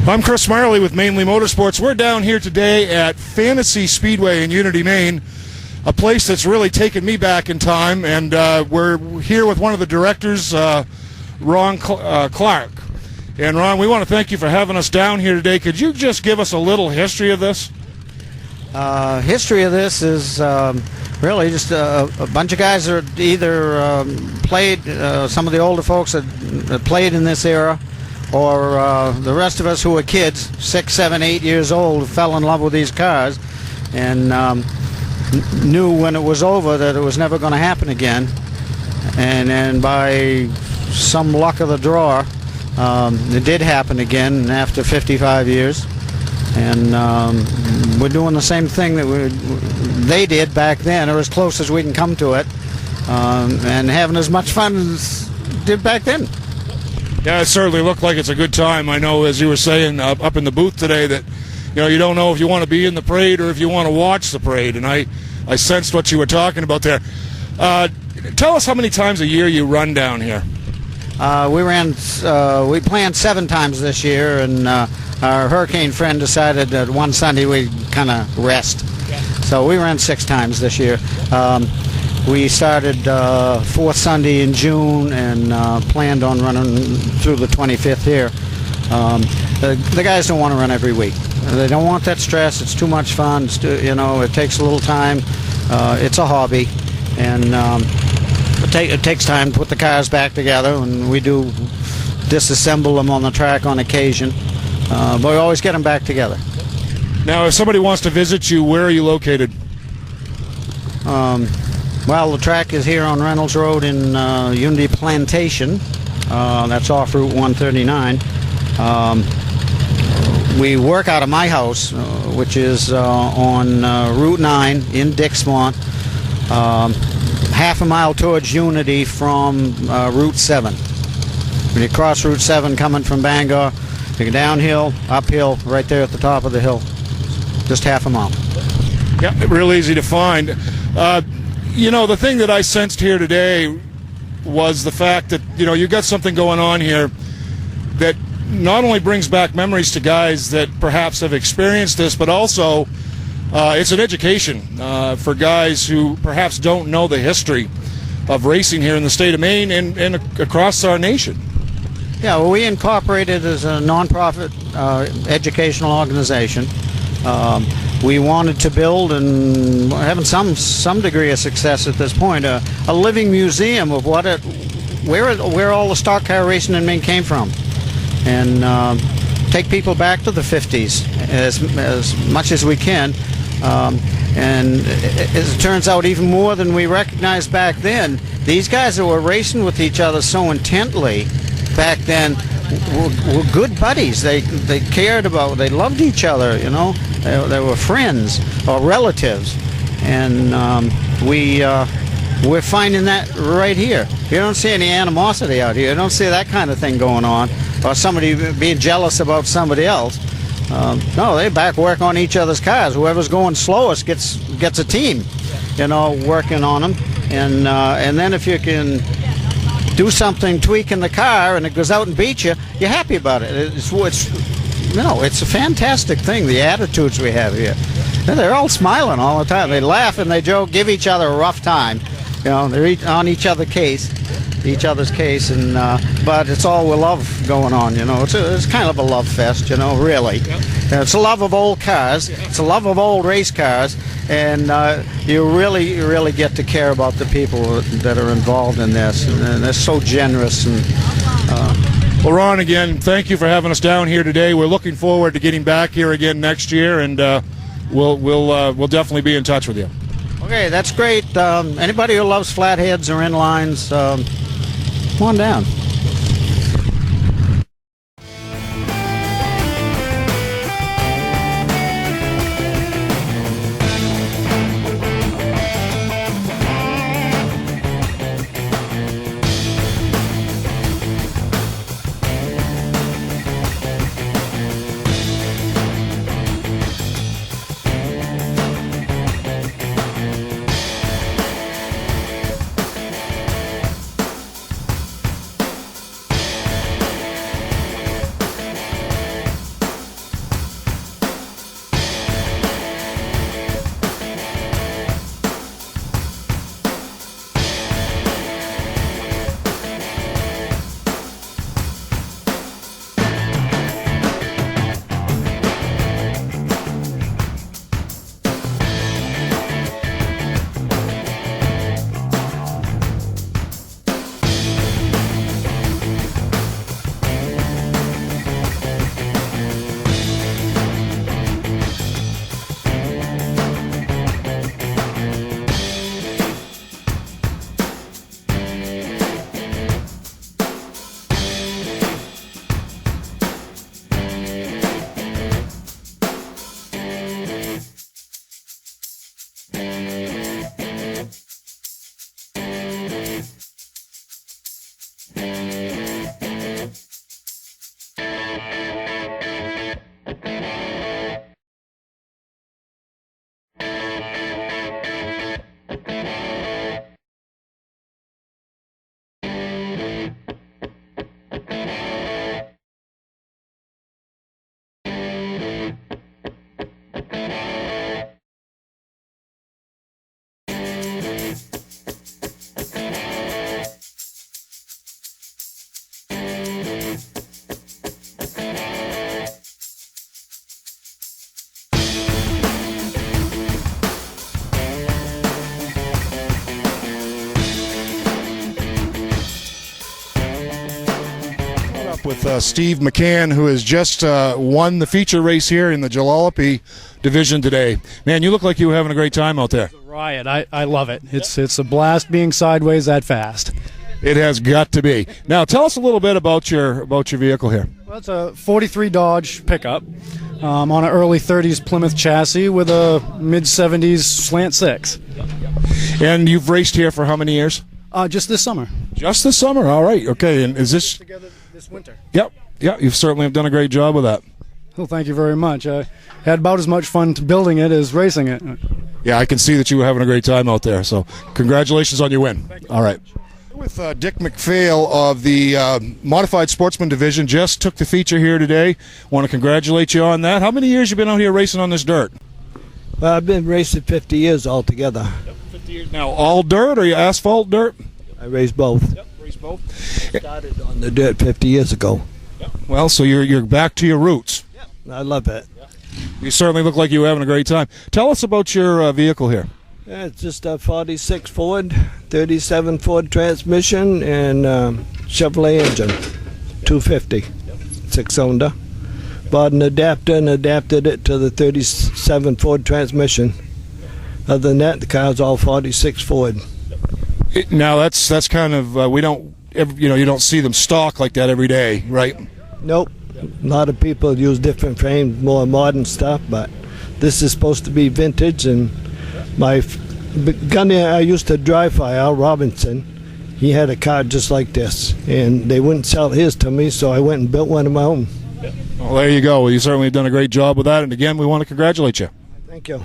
I'm Chris Marley with Mainly Motorsports. We're down here today at Fantasy Speedway in Unity, Maine, a place that's really taken me back in time, and we're here with one of the directors, Ron Clark. And Ron, we want to thank you for having us down here today. Could you just give us a little history of this? History of this is really just a bunch of guys that either played, some of the older folks that played in this era, or the rest of us who were kids, 6, 7, 8 years old, fell in love with these cars and knew when it was over that it was never going to happen again. And by some luck of the draw, it did happen again after 55 years. And we're doing the same thing that they did back then, or as close as we can come to it, and having as much fun as did back then. Yeah, it certainly looked like it's a good time. I know, as you were saying up in the booth today, that you don't know if you want to be in the parade or if you want to watch the parade, and I sensed what you were talking about there. Tell us how many times a year you run down here. We planned 7 times this year, and our hurricane friend decided that one Sunday we'd kind of rest. Yeah. So we ran 6 times this year. We started 4th Sunday in June and planned on running through the 25th here. The guys don't want to run every week. They don't want that stress. It's too much fun. It takes a little time. It's a hobby, and it takes time to put the cars back together, and we do disassemble them on the track on occasion, but we always get them back together. Now, if somebody wants to visit you, where are you located? Well, the track is here on Reynolds Road in Unity Plantation. That's off Route 139. We work out of my house, which is on Route 9 in Dixmont, half a mile towards Unity from Route 7. When you cross Route 7 coming from Bangor, you go downhill, uphill, right there at the top of the hill. Just half a mile. Yeah, real easy to find. The thing that I sensed here today was the fact that, you got something going on here that not only brings back memories to guys that perhaps have experienced this, but also it's an education for guys who perhaps don't know the history of racing here in the state of Maine and across our nation. Yeah, well, we incorporated as a non-profit educational organization. We wanted to build, and having some degree of success at this point, a living museum of where all the stock car racing in Maine came from, and take people back to the 50s as much as we can. And as it turns out, even more than we recognized back then, these guys that were racing with each other so intently back then were good buddies. They cared about, they loved each other, They were friends or relatives, and we're finding that right here. You don't see any animosity out here. You don't see that kind of thing going on, or somebody being jealous about somebody else. No, they back work on each other's cars. Whoever's going slowest gets a team, working on them, and then if you can do something tweaking the car and it goes out and beats you, you're happy about it. It's a fantastic thing, the attitudes we have here. They're all smiling all the time. They laugh and they joke, give each other a rough time. They're on each other's case, and but it's all with love going on. It's kind of a love fest. Really. It's a love of old cars. It's a love of old race cars, and you really get to care about the people that are involved in this, and they're so generous. And well, Ron, again, thank you for having us down here today. We're looking forward to getting back here again next year, and we'll definitely be in touch with you. Okay, that's great. Anybody who loves flatheads or inlines, come on down. up with Steve McCann, who has just won the feature race here in the Jalopy division today. Man, you look like you were having a great time out there. It's a riot. I love it. It's a blast being sideways that fast. It has got to be. Now, tell us a little bit about your vehicle here. Well, it's a 43 Dodge pickup on an early 30s Plymouth chassis with a mid-70s slant 6. And you've raced here for how many years? Just this summer. Just this summer. All right. Okay. And is this Together this winter. Yep. Yeah. You certainly have done a great job with that. Well, thank you very much. I had about as much fun building it as racing it. Yeah, I can see that you were having a great time out there. So, congratulations on your win. All right. With Dick McPhail of the Modified Sportsman Division, just took the feature here today. Want to congratulate you on that. How many years you been out here racing on this dirt? Well, I've been racing 50 years altogether. 50 years now. All dirt or asphalt dirt? I race both. Yep, race both. Started on the dirt 50 years ago. Yep. Well, so you're back to your roots. I love it. You certainly look like you were having a great time. Tell us about your vehicle here. Yeah, it's just a 46 Ford, 37 Ford transmission, and Chevrolet engine, 250, 6-cylinder. Bought an adapter and adapted it to the 37 Ford transmission. Other than that, the car's all 46 Ford. Now that's kind of we don't you don't see them stock like that every day, right? Nope. A lot of people use different frames, more modern stuff, but this is supposed to be vintage. And my gunny I used to drive for, Al Robinson, he had a car just like this, and they wouldn't sell his to me, so I went and built one of my own. Well, there you go. Well, you certainly have done a great job with that, and again, we want to congratulate you. Thank you.